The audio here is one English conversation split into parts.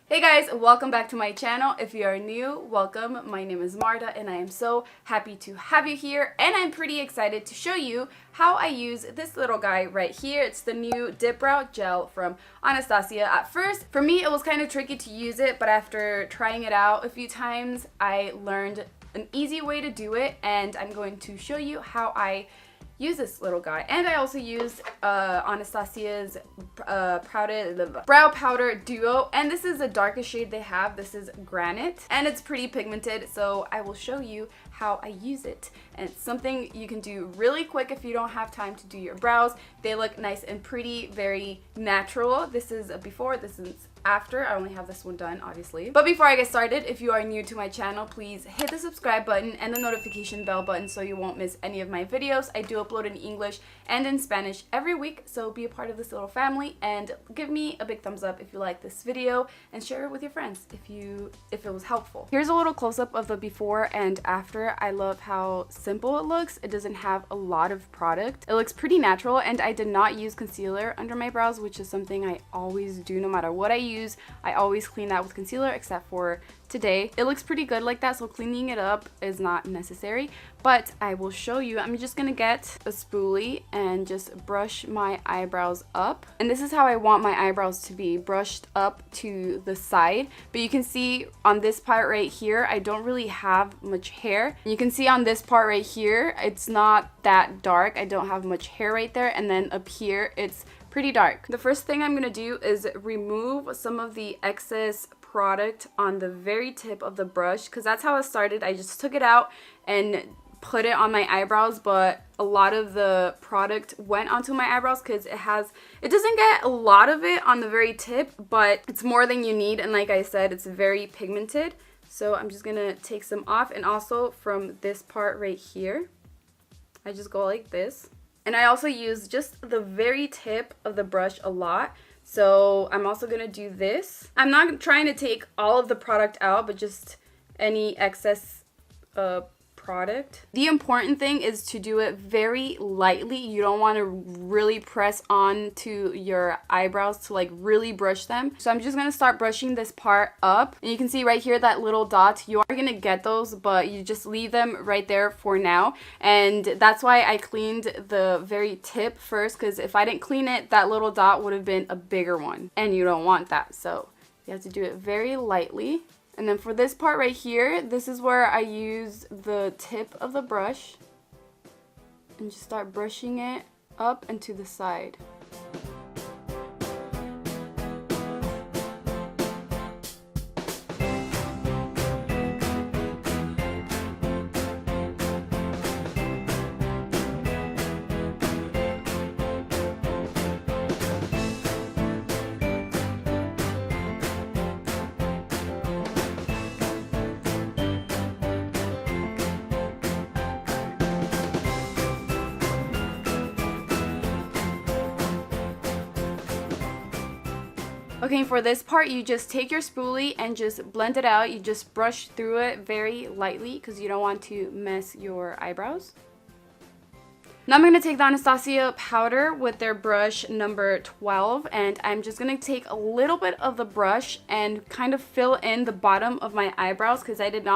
Hey guys, welcome back to my channel. If you are new, welcome. My name is Marta and I am so happy to have you here, and I'm pretty excited to show you how I use this little guy right here. It's the new Dipbrow Gel from Anastasia. At first, for me, it was kind of tricky to use it, but after trying it out a few times, I learned an easy way to do it, and I'm going to show you how I use this little guy. And I also used Anastasia's brow powder duo, and this is the darkest shade they have. This is Granite, and it's pretty pigmented, so I will show you how I use it. And it's something you can do really quick if you don't have time to do your brows. They look nice and pretty, very natural. This is a before, this is after. I only have this one done, obviously. But before I get started, if you are new to my channel, please hit the subscribe button and the notification bell button so you won't miss any of my videos. I do upload in English and in Spanish every week, so be a part of this little family, and give me a big thumbs up if you like this video, and share it with your friends if it was helpful. Here's a little close-up of the before and after. I love how simple it looks. It doesn't have a lot of product. It looks pretty natural, and I did not use concealer under my brows, which is something I always do no matter what I use. I always clean that with concealer, except for today. It looks pretty good like that, so cleaning it up is not necessary, but I will show you. I'm just gonna get a spoolie and just brush my eyebrows up, and this is how I want my eyebrows to be, brushed up to the side. But you can see on this part right here, I don't really have much hair. You can see on this part right here, it's not that dark. I don't have much hair right there, and then up here it's pretty dark. The first thing I'm gonna do is remove some of the excess product on the very tip of the brush, because that's how it started. I just took it out and put it on my eyebrows, but a lot of the product went onto my eyebrows because it doesn't get a lot of it on the very tip, but it's more than you need, and like I said, it's very pigmented. So I'm just gonna take some off, and also from this part right here, I just go like this. And I also use just the very tip of the brush a lot. So I'm also gonna do this. I'm not trying to take all of the product out, but just any excess product. The important thing is to do it very lightly. You don't want to really press on to your eyebrows to like really brush them. So I'm just going to start brushing this part up, and you can see right here that little dot. You are going to get those, but you just leave them right there for now. And that's why I cleaned the very tip first, because if I didn't clean it, that little dot would have been a bigger one, and you don't want that. So you have to do it very lightly. And then for this part right here, this is where I use the tip of the brush and just start brushing it up and to the side. Okay, for this part, you just take your spoolie and just blend it out. You just brush through it very lightly because you don't want to mess your eyebrows. Now I'm going to take the Anastasia powder with their brush number 12, and I'm just going to take a little bit of the brush and kind of fill in the bottom of my eyebrows, because I didn't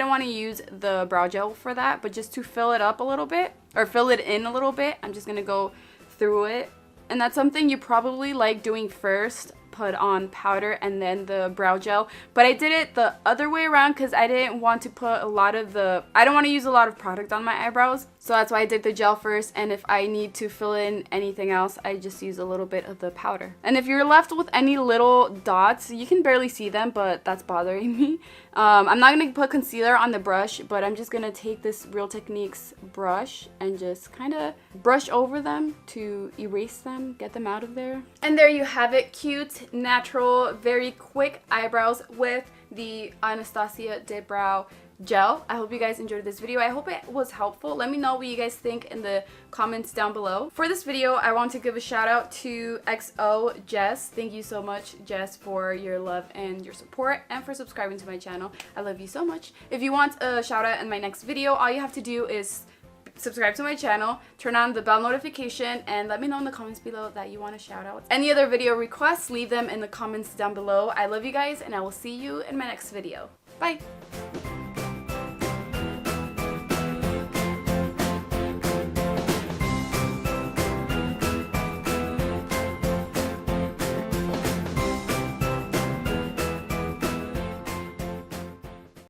want to use the brow gel for that, but just to fill it up a little bit, or fill it in a little bit, I'm just going to go through it. And that's something you probably like doing first, put on powder and then the brow gel, but I did it the other way around because I didn't want to put I don't want to use a lot of product on my eyebrows, so that's why I did the gel first, and if I need to fill in anything else, I just use a little bit of the powder. And if you're left with any little dots, you can barely see them, but that's bothering me. I'm not going to put concealer on the brush, but I'm just going to take this Real Techniques brush and just kind of brush over them to erase them, get them out of there. And there you have it, cute, natural, very quick eyebrows with the Anastasia Dipbrow Gel. I hope you guys enjoyed this video. I hope it was helpful. Let me know what you guys think in the comments down below. For this video, I want to give a shout out to XO Jess. Thank you so much, Jess, for your love and your support, and for subscribing to my channel. I love you so much. If you want a shout out in my next video, all you have to do is subscribe to my channel, turn on the bell notification, and let me know in the comments below that you want a shout out. Any other video requests, leave them in the comments down below. I love you guys, and I will see you in my next video. Bye!